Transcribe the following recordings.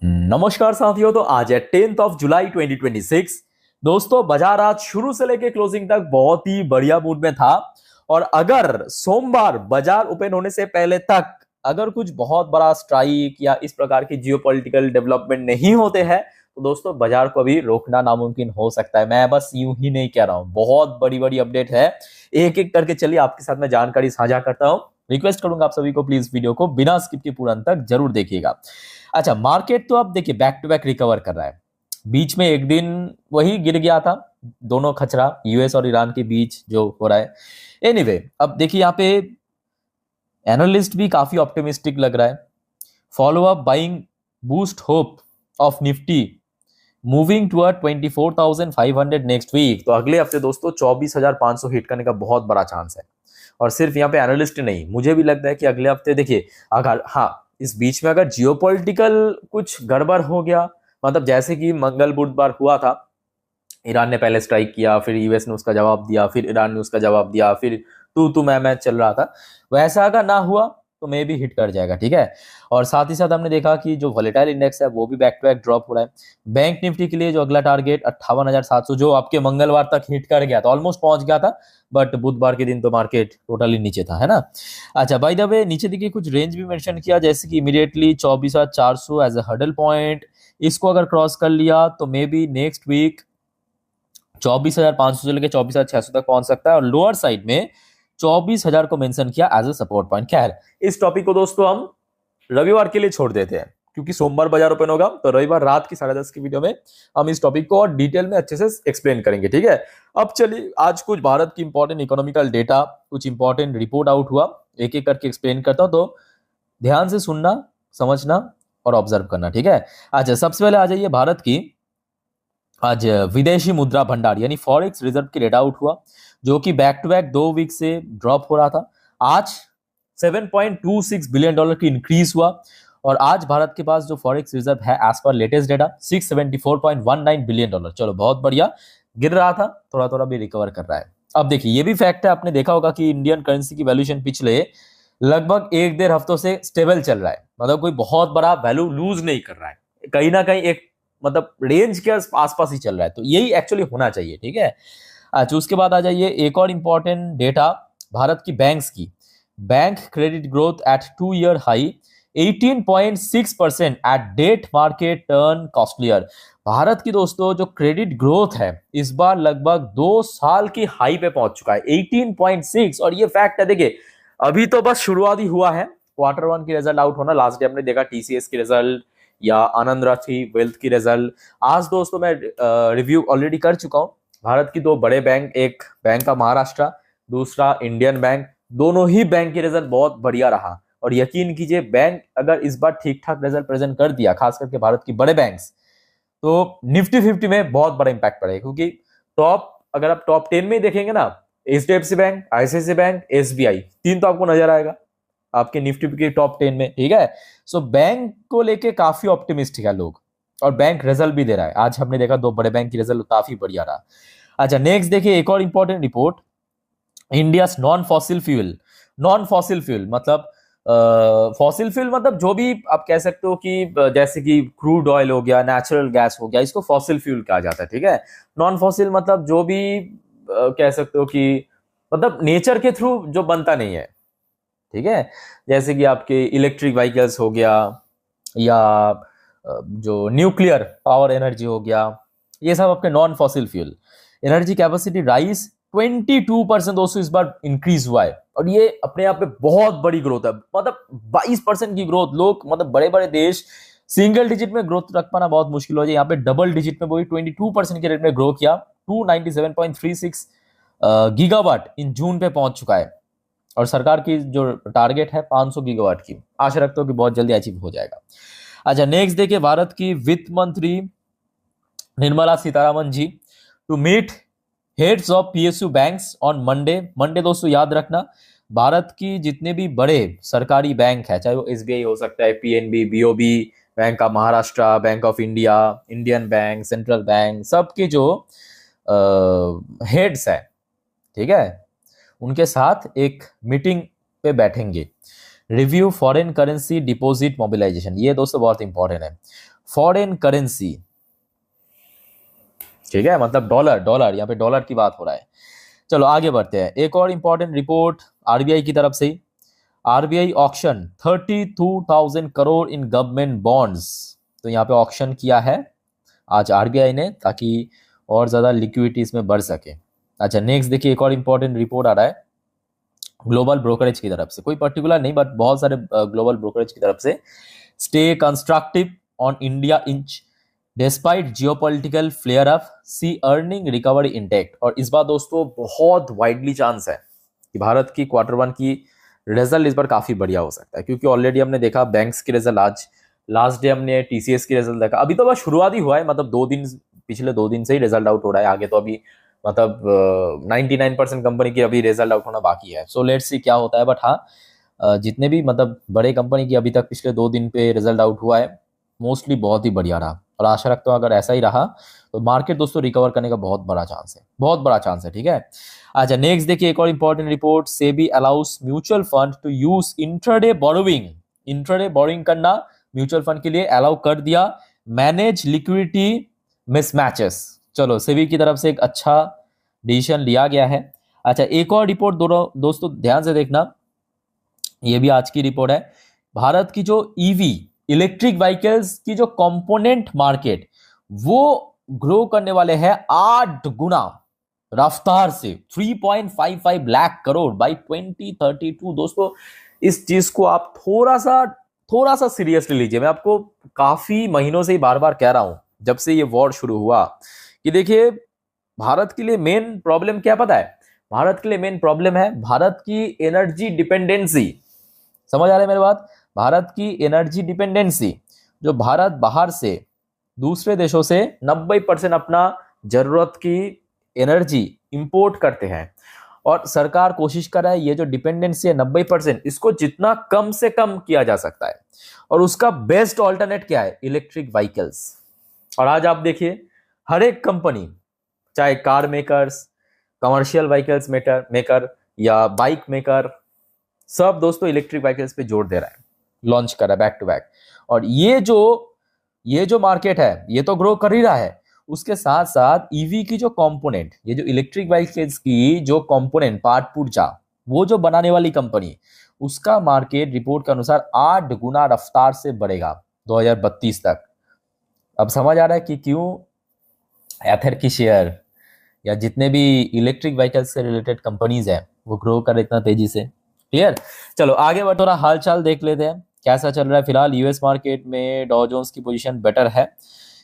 नमस्कार साथियों। तो आज है 10th ऑफ जुलाई 2026। दोस्तों, बाजार आज शुरू से लेकर क्लोजिंग तक बहुत ही बढ़िया मूड में था। और अगर सोमवार बाजार ओपन होने से पहले तक अगर कुछ बहुत बड़ा स्ट्राइक या इस प्रकार की जियोपॉलिटिकल डेवलपमेंट नहीं होते हैं तो दोस्तों बाजार को अभी रोकना नामुमकिन हो सकता है। मैं बस यूं ही नहीं कह रहा हूं, बहुत बड़ी बड़ी अपडेट है। एक एक करके चलिए आपके साथ मैं जानकारी साझा करता हूं। रिक्वेस्ट करूंगा आप सभी को, प्लीज वीडियो को बिना स्किप के पूरा अंत तक जरूर देखिएगा। अच्छा, मार्केट तो अब देखिए बैक टू बैक रिकवर कर रहा है। बीच में एक दिन वही गिर गया था, दोनों खचरा यूएस और ईरान के बीच जो हो रहा है। एनीवे, अब देखिए यहाँ पे एनालिस्ट भी काफी ऑप्टिमिस्टिक लग रहा है। Follow up buying boost hope of Nifty moving toward 24,500 next week. तो अगले हफ्ते दोस्तों 24,500 हिट करने का बहुत बड़ा चांस है। और सिर्फ यहाँ पे एनालिस्ट नहीं, मुझे भी लगता है कि अगले हफ्ते देखिए, अगर हाँ इस बीच में अगर जियोपॉलिटिकल कुछ गड़बड़ हो गया, मतलब जैसे कि मंगल बुधवार हुआ था, ईरान ने पहले स्ट्राइक किया, फिर यूएस ने उसका जवाब दिया, फिर ईरान ने उसका जवाब दिया, फिर तू मैं चल रहा था। वैसा अगर ना हुआ तो मे भी हिट कर जाएगा, ठीक है। और साथ ही साथ हमने देखा कि जो वोलेटाइल इंडेक्स है वो भी बैक टू बैक ड्रॉप हो रहा है। बैंक निफ्टी के लिए जो अगला टारगेट 58,700 जो आपके मंगलवार तक हिट कर गया था, ऑलमोस्ट पहुंच गया था, बट बुधवार के दिन तो मार्केट टोटली नीचे था, है ना। अच्छा, बाय द वे नीचे देखिए कुछ रेंज भी मेंशन किया, जैसे कि immediately 24,400 as a hurdle point. इसको अगर क्रॉस कर लिया तो मे बी नेक्स्ट वीक 24,500 से लेकर 24,600 तक पहुंच सकता है। और लोअर साइड में 24,000 को मेंशन किया एज अ सपोर्ट पॉइंट। खैर, इस टॉपिक को दोस्तों हम रविवार के लिए छोड़ देते हैं, क्योंकि सोमवार बाजार ओपन होगा तो रविवार रात की 10:30 की वीडियो में हम इस टॉपिक को और डिटेल में अच्छे से एक्सप्लेन करेंगे, ठीक है। अब चलिए, आज कुछ भारत की इंपॉर्टेंट इकोनॉमिकल डेटा, कुछ इंपॉर्टेंट रिपोर्ट आउट हुआ, एक एक करके एक्सप्लेन करता हूं, तो ध्यान से सुनना, समझना और ऑब्जर्व करना, ठीक है। अच्छा, सबसे पहले आ जाइए भारत की आज विदेशी मुद्रा भंडार यानी फॉरेक्स रिजर्व की डेटा आउट हुआ, जो कि बैक टू बैक 2 वीक से ड्रॉप हो रहा था। आज $7.26 बिलियन की इंक्रीज हुआ। और आज भारत के पास जो फॉरेक्स रिजर्व है एज पर लेटेस्ट डेटा $674.19 बिलियन। चलो बहुत बढ़िया, गिर रहा था, थोड़ा थोड़ा भी रिकवर कर रहा है। अब देखिए, ये भी फैक्ट है, आपने देखा होगा कि इंडियन करेंसी की वैल्यूएशन पिछले लगभग 1-1.5 हफ्तों से स्टेबल चल रहा है, मतलब कोई बहुत बड़ा वैल्यू लूज नहीं कर रहा है, कहीं ना कहीं एक मतलब रेंज के आसपास ही चल रहा है। तो यही एक्चुअली होना चाहिए, ठीक है। अच्छा, उसके बाद आ जाइए एक और इंपॉर्टेंट डेटा भारत की बैंक्स की। Bank credit growth at 2 year high 18.6% at debt market turn costlier. Bharat की दोस्तों जो क्रेडिट ग्रोथ है इस बार लगभग 2 साल की हाई पे पहुंच चुका है, 18.6। और ये फैक्ट है, देखिए अभी तो बस शुरुआत ही हुआ है, Q1 की रिजल्ट आउट होना, लास्ट डे हमने देखा टीसीएस की रिजल्ट या आनंद राठी वेल्थ की रिजल्ट। आज दोस्तों मैं रिव्यू ऑलरेडी कर चुका हूं भारत की 2 बड़े बैंक, एक बैंक का महाराष्ट्र, दूसरा इंडियन बैंक। दोनों ही बैंक की रिजल्ट बहुत बढ़िया रहा। और यकीन कीजिए, बैंक अगर इस बार ठीक ठाक रिजल्ट प्रेजेंट कर दिया, खास करके भारत की बड़े बैंक्स, तो निफ्टी 50 में बहुत बड़ा इंपैक्ट पड़ेगा। क्योंकि अगर आप टॉप 10 में ही देखेंगे ना, HDFC bank, ICICI bank, SBI, तीन तो आपको नजर आएगा आपके निफ्टी के टॉप 10 में, ठीक है। सो बैंक को लेके काफी ऑप्टिमिस्टिक है लोग, और बैंक रिजल्ट भी दे रहा है। आज हमने देखा 2 बड़े बैंक की रिजल्ट काफी बढ़िया रहा। अच्छा, नेक्स्ट देखिए एक और important report, India non fossil fuel मतलब फॉसिल फ्यूल मतलब जो भी आप कह सकते हो कि जैसे कि क्रूड ऑयल हो गया, नेचुरल गैस हो गया, इसको फॉसिल फ्यूल कहा जाता है, ठीक है। नॉन फॉसिल मतलब जो भी कह सकते हो कि मतलब नेचर के थ्रू जो बनता नहीं है, ठीक है। जैसे कि आपके इलेक्ट्रिक व्हीकल्स हो गया, या जो न्यूक्लियर पावर एनर्जी हो गया, ये सब आपके non fossil fuel. Energy capacity rise 22% दोस्तों इस बार इंक्रीज हुआ है, और ये अपने आप में बहुत बड़ी ग्रोथ है। मतलब 22% की ग्रोथ, लोग मतलब बड़े बड़े देश सिंगल डिजिट में ग्रोथ रख पाना बहुत मुश्किल हो जाए, यहाँ पे डबल डिजिट में, वो भी 22% के रेट में ग्रो किया। 297.36 गीगावाट इन जून पे पहुंच चुका है। और सरकार की जो टारगेट है 500 गीगावाट की, आशा रखता हूँ कि बहुत जल्दी अचीव हो जाएगा। अच्छा, नेक्स्ट देखिए भारत की वित्त मंत्री Nirmala Sitharaman ji to meet heads of PSU banks on Monday दोस्तों याद रखना, भारत की जितने भी बड़े सरकारी बैंक है, चाहे वो एसबीआई हो सकता है, PNB, BOB, bank of Maharashtra, bank of India, Indian bank, central bank, सबके जो हेड्स है, ठीक है, उनके साथ एक मीटिंग पे बैठेंगे। Review foreign currency deposit mobilization, ये दोस्तों बहुत इंपॉर्टेंट है। फॉरेन करेंसी, ठीक है, मतलब डॉलर, डॉलर, यहाँ पे डॉलर की बात हो रहा है। चलो आगे बढ़ते हैं। एक और इंपॉर्टेंट रिपोर्ट आरबीआई की तरफ से, RBI auction 32,000 crore in government bonds. तो यहाँ पे ऑक्शन किया है आज आरबीआई ने, ताकि और ज्यादा लिक्विडिटी इसमें बढ़ सके। अच्छा नेक्स्ट देखिए, एक और इंपॉर्टेंट रिपोर्ट आ रहा है ग्लोबल ब्रोकरेज की तरफ से, कोई पर्टिकुलर नहीं बट बहुत सारे ग्लोबल ब्रोकरेज की तरफ से। Stay constructive on India Inc despite geopolitical flare up, see earning recovery intact. और इस बार दोस्तों बहुत वाइडली चांस है कि भारत की Q1 की रिजल्ट इस बार काफी बढ़िया हो सकता है, क्योंकि ऑलरेडी हमने देखा बैंक्स की रिजल्ट, आज लास्ट डे हमने टीसीएस की रिजल्ट देखा। अभी तो बस शुरुआत ही हुआ है, मतलब 2 दिन, पिछले 2 दिन से ही रिजल्ट आउट हो रहा है। आगे तो अभी मतलब 99% कंपनी की अभी रिजल्ट आउट होना बाकी है। सो लेट्स सी क्या होता है। बट हाँ जितने भी मतलब बड़े कंपनी की अभी तक पिछले 2 दिन पे रिजल्ट आउट हुआ है, मोस्टली बहुत ही बढ़िया रहा, और आशा रखता हूँ अगर ऐसा ही रहा तो मार्केट दोस्तों रिकवर करने का बहुत बड़ा चांस है, बहुत बड़ा चांस है, ठीक है। अच्छा नेक्स्ट देखिए, एक और important report, SEBI allows mutual fund to use intraday borrowing, intraday borrowing करना म्यूचुअल फंड के लिए अलाउ कर दिया, मैनेज लिक्विडिटी मिसमैचेस। चलो सेबी की तरफ से एक अच्छा डिसीजन लिया गया है। अच्छा एक और रिपोर्ट दोस्तों ध्यान से देखना, ये भी आज की रिपोर्ट है। भारत की जो ईवी इलेक्ट्रिक व्हीकल्स की जो कंपोनेंट मार्केट, वो ग्रो करने वाले हैं 8 गुना रफ्तार से, 3.55 लाख करोड़ बाई 2032। दोस्तों इस चीज को आप थोड़ा सा सीरियसली लीजिए। मैं आपको काफी महीनों से ही बार बार कह रहा हूं, जब से ये वॉर शुरू हुआ, कि देखिए भारत के लिए मेन प्रॉब्लम क्या पता है? भारत के लिए मेन प्रॉब्लम है भारत की एनर्जी डिपेंडेंसी। समझ आ रहा है मेरी बात? भारत की एनर्जी डिपेंडेंसी, जो भारत बाहर से दूसरे देशों से 90% अपना जरूरत की एनर्जी इंपोर्ट करते हैं, और सरकार कोशिश कर रहा है ये जो डिपेंडेंसी है 90%, इसको जितना कम से कम किया जा सकता है। और उसका बेस्ट ऑल्टरनेट क्या है? Electric vehicles. और आज आप देखिए हर एक कंपनी, चाहे car makers, commercial vehicles maker या बाइक मेकर, सब दोस्तों इलेक्ट्रिक व्हीकल्स पे जोर दे रहा है, लॉन्च कर रहा है बैक टू बैक। और ये जो मार्केट है ये तो ग्रो कर ही रहा है, उसके साथ साथ ईवी की जो कंपोनेंट, ये जो इलेक्ट्रिक व्हीकल्स की जो कंपोनेंट पार्ट पुर्जा, वो जो बनाने वाली कंपनी, उसका मार्केट रिपोर्ट के अनुसार 8 गुना रफ्तार से बढ़ेगा 2032 तक। अब समझ आ रहा है कि क्यों एथर की शेयर या जितने भी इलेक्ट्रिक व्हीकल्स से रिलेटेड कंपनीज हैं वो ग्रो कर इतना तेजी से। क्लियर? चलो आगे बढ़, थोड़ा हाल चाल देख लेते हैं कैसा चल रहा है। फिलहाल यूएस मार्केट में डॉ जोन्स की पोजीशन बेटर है।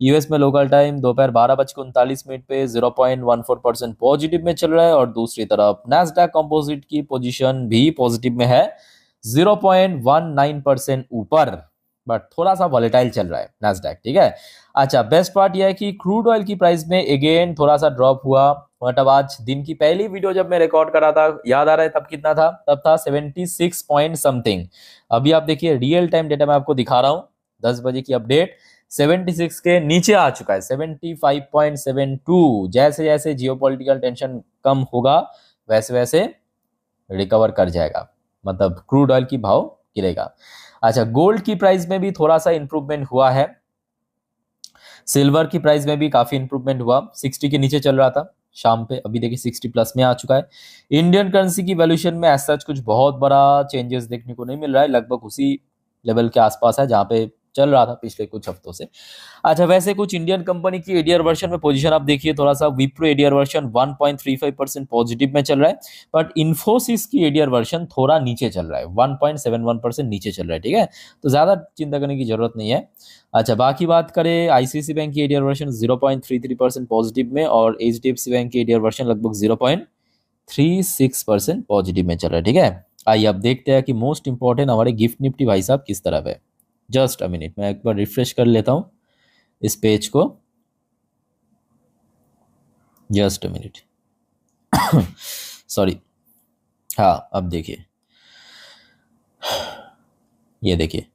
यूएस में लोकल टाइम दोपहर 12:39 पे 0.14% पॉजिटिव में चल रहा है, और दूसरी तरफ नैस्डैक कंपोजिट की पोजीशन भी पॉजिटिव में है, 0.19% ऊपर, बट थोड़ा सा वॉलेटाइल चल रहा है नैस्डैक, ठीक है। अच्छा बेस्ट पार्ट यह है कि क्रूड ऑयल की प्राइस में अगेन थोड़ा सा ड्रॉप हुआ। मतलब आज दिन की पहली वीडियो जब मैं रिकॉर्ड करा था, याद आ रहा है तब कितना था? तब था 76 पॉइंट समथिंग। अभी आप देखिए रियल टाइम डेटा मैं आपको दिखा रहा हूँ, 10 बजे की अपडेट, 76 के नीचे आ चुका है, 75.72। जैसे जैसे जियोपॉलिटिकल टेंशन कम होगा वैसे वैसे रिकवर कर जाएगा, मतलब क्रूड ऑयल की भाव गिरेगा। अच्छा गोल्ड की प्राइस में भी थोड़ा सा इंप्रूवमेंट हुआ है, सिल्वर की प्राइस में भी काफी इंप्रूवमेंट हुआ, 60 के नीचे चल रहा था शाम पे, अभी देखिए 60 प्लस में आ चुका है। इंडियन करेंसी की वैल्यूएशन में ऐसा कुछ बहुत बड़ा चेंजेस देखने को नहीं मिल रहा है, लगभग उसी लेवल के आसपास है जहां पे चल रहा था पिछले कुछ हफ्तों से। अच्छा वैसे कुछ इंडियन कंपनी की एडीआर वर्जन में पोजीशन आप देखिए, थोड़ा सा विप्रो एडीआर वर्जन 1.35% पॉजिटिव में चल रहा है, बट इन्फोसिस की एडीआर वर्जन थोड़ा नीचे चल रहा है, 1.71% नीचे चल रहा है, ठीक है। तो ज्यादा चिंता करने की जरूरत नहीं है। अच्छा बाकी बात करें आईसीआईसी बैंक की एडीआर वर्जन 0.33% पॉजिटिव में, और एचडीएफसी बैंक की एडीआर वर्जन लगभग 0.36% पॉजिटिव में चल रहा है, ठीक है। आइए अब देखते हैं कि मोस्ट इंपॉर्टेंट हमारे गिफ्ट निफ्टी भाई साहब किस तरफ है। जस्ट अ मिनट, मैं एक बार रिफ्रेश कर लेता हूं इस पेज को, जस्ट अ मिनट। सॉरी, हाँ अब देखिए, ये देखिए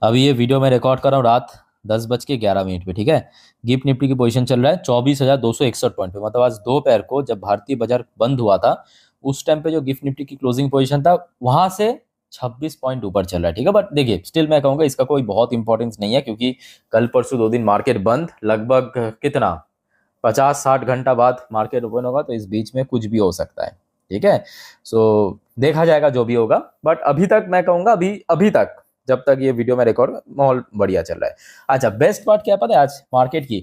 अभी ये वीडियो मैं रिकॉर्ड कर रहा हूँ रात 10:11 पे, ठीक है। गिफ्ट निफ्टी की पोजीशन चल रहा है 24,261 पॉइंट पे, मतलब आज दोपहर को जब भारतीय बाजार बंद हुआ था उस टाइम पे जो गिफ्ट निफ्टी की क्लोजिंग पोजीशन था, वहां से 26 पॉइंट ऊपर चल रहा है, ठीक है। बट देखिए स्टिल मैं कहूंगा इसका कोई बहुत इंपॉर्टेंस नहीं है, क्योंकि कल परसों 2 दिन मार्केट बंद, लगभग कितना 50-60 घंटा बाद मार्केट ओपन होगा, तो इस बीच में कुछ भी हो सकता है, ठीक है। सो देखा जाएगा जो भी होगा, बट अभी तक मैं कहूंगा अभी अभी तक जब तक ये वीडियो में रिकॉर्ड, माहौल बढ़िया चल रहा है। अच्छा, बेस्ट पार्ट क्या पता है आज मार्केट की?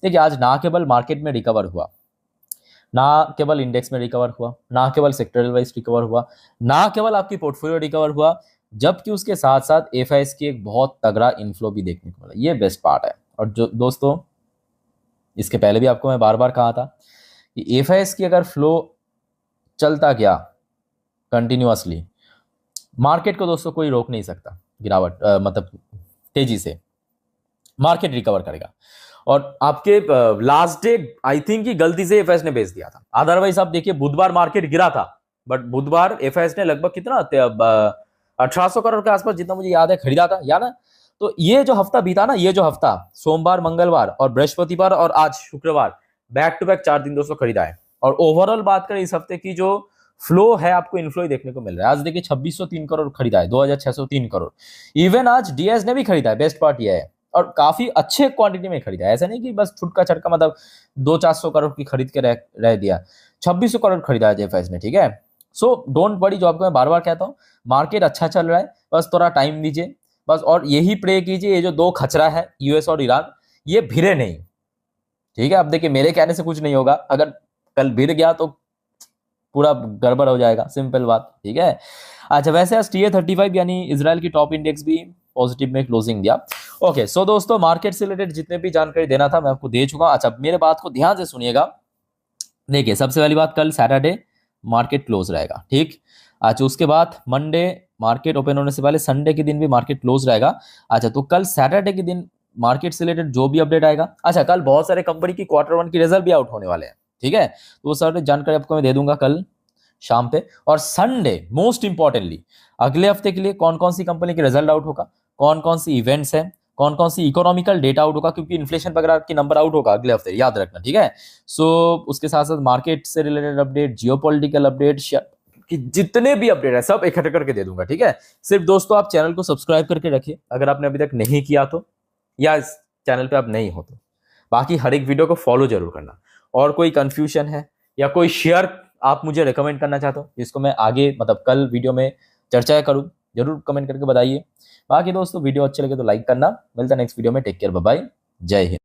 देखिए आज ना केवल मार्केट में रिकवर हुआ, ना केवल इंडेक्स में रिकवर हुआ, ना केवल सेक्टरल वाइज रिकवर हुआ, ना केवल आपकी पोर्टफोलियो रिकवर हुआ, जबकि उसके साथ साथ एफआईएस की एक बहुत तगड़ा इन्फ्लो भी देखने को मिला। ये बेस्ट पार्ट है। और जो दोस्तों, इसके पहले भी आपको मैं बार बार कहा था कि एफआईएस की अगर फ्लो चलता गया कंटिन्यूअसली, मार्केट को दोस्तों कोई रोक नहीं सकता गिरावट, मतलब तेजी से मार्केट रिकवर करेगा। और आपके लास्ट डे आई थिंक कि गलती से एफआईएस ने बेच दिया था, अदरवाइज आप देखिए बुधवार मार्केट गिरा था, बट बुधवार एफआईएस ने लगभग कितना 1800 करोड़ के आसपास, जितना मुझे याद है, खरीदा था, या ना। तो ये जो हफ्ता बीता ना, ये जो हफ्ता सोमवार, मंगलवार और बृहस्पतिवार और आज शुक्रवार, बैक टू बैक 4 दिन दोस्तों खरीदा है। और ओवरऑल बात करें इस हफ्ते की, जो फ्लो है आपको इनफ्लो ही देखने को मिल रहा है। आज देखिए 2603 करोड़ खरीदा है, 2603 करोड़। इवन आज डीएस ने भी खरीदा है, बेस्ट पार्ट यह है, और काफी अच्छे क्वांटिटी में खरीदा है। ऐसा नहीं कि बस छुटका छटका मतलब 200-400 करोड़ की खरीद के रह दिया, 2600 करोड़ खरीदा है जेफएस ने, ठीक है। सो डोंट वरी, जो आपको मैं बार बार कहता हूँ, मार्केट अच्छा चल रहा है, बस थोड़ा टाइम दीजिए बस। और यही प्रे कीजिए ये जो दो खचरा है यूएस और ईरान, ये भिड़े नहीं, ठीक है। अब देखिए मेरे कहने से कुछ नहीं होगा, अगर कल भिड़ गया तो पूरा गड़बड़ हो जाएगा, सिंपल बात, ठीक है। अच्छा, वैसे आज TA35 यानी इजराइल की टॉप इंडेक्स भी पॉजिटिव में क्लोजिंग दिया। ओके, सो दोस्तों मार्केट से रिलेटेड जितने भी जानकारी देना था मैं आपको दे चुका हूं। अच्छा, मेरे बात को ध्यान से सुनिएगा। देखिए सबसे पहली बात, कल सैटरडे मार्केट क्लोज रहेगा, ठीक। अच्छा, उसके बाद मंडे मार्केट ओपन होने से पहले संडे के दिन भी मार्केट क्लोज रहेगा। अच्छा, तो कल सैटरडे के दिन मार्केट से रिलेटेड जो भी अपडेट आएगा, अच्छा कल बहुत सारे कंपनी की Q1 की रिजल्ट भी आउट होने वाले हैं, ठीक है। तो वो सारी जानकारी आपको मैं दे दूंगा कल शाम पे। और संडे मोस्ट इंपॉर्टेंटली, अगले हफ्ते के लिए कौन कौन सी कंपनी के रिजल्ट आउट होगा, कौन कौन सी इवेंट्स है, कौन कौन सी इकोनॉमिकल डेटा आउट होगा, क्योंकि इन्फ्लेशन वगैरह की नंबर आउट होगा अगले हफ्ते, याद रखना, ठीक है। सो उसके साथ साथ मार्केट से रिलेटेड अपडेट, जियोपॉलिटिकल अपडेट, कि जितने भी अपडेट है सब इकट्ठे करके दे दूंगा, ठीक है। सिर्फ दोस्तों आप चैनल को सब्सक्राइब करके रखिए अगर आपने अभी तक नहीं किया तो, या इस चैनल पे आप नहीं हो तो। बाकी हर एक वीडियो को फॉलो जरूर करना। और कोई कंफ्यूजन है या कोई शेयर आप मुझे रिकमेंड करना चाहते हो जिसको मैं आगे मतलब कल वीडियो में चर्चा करूं, जरूर कमेंट करके बताइए। बाकी दोस्तों वीडियो अच्छे लगे तो लाइक करना। मिलता है नेक्स्ट वीडियो में, टेक केयर, बाय बाय, जय हिंद।